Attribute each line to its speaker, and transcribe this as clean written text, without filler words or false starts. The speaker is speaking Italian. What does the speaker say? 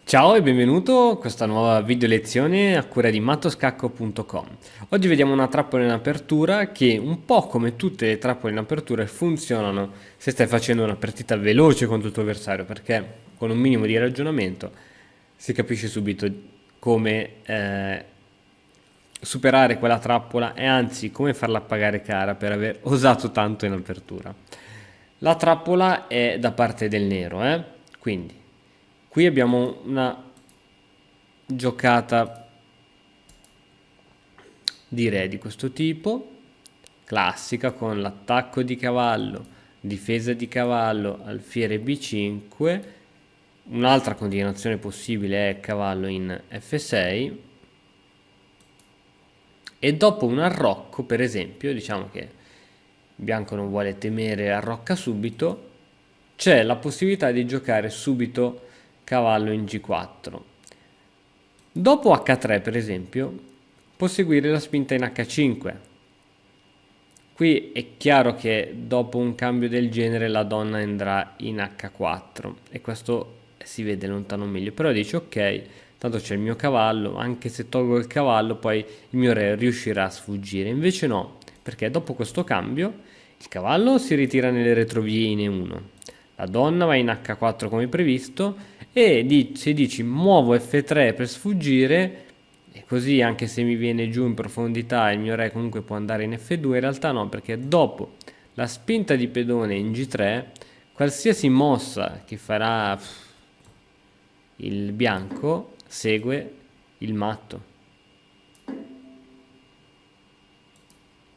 Speaker 1: Ciao e benvenuto a questa nuova video lezione a cura di mattoscacco.com. Oggi vediamo una trappola in apertura che, un po' come tutte le trappole in apertura, funzionano se stai facendo una partita veloce contro il tuo avversario, perché con un minimo di ragionamento si capisce subito come superare quella trappola e anzi come farla pagare cara per aver osato tanto in apertura. La trappola è da parte del nero, quindi qui abbiamo una giocata di re di questo tipo, classica con l'attacco di cavallo, difesa di cavallo, alfiere B5. Un'altra continuazione possibile è cavallo in F6 e dopo un arrocco, per esempio, diciamo che il bianco non vuole temere arrocca subito, c'è la possibilità di giocare subito cavallo in G4. Dopo H3, per esempio, può seguire la spinta in H5. Qui è chiaro che dopo un cambio del genere la donna andrà in H4 e questo si vede lontano meglio, però dice ok, tanto c'è il mio cavallo, anche se tolgo il cavallo poi il mio re riuscirà a sfuggire. Invece no, perché dopo questo cambio il cavallo si ritira nelle retrovie in E1, la donna va in H4 come previsto e se dici muovo F3 per sfuggire, e così anche se mi viene giù in profondità il mio re comunque può andare in F2, in realtà no, perché dopo la spinta di pedone in G3, qualsiasi mossa che farà il bianco segue il matto.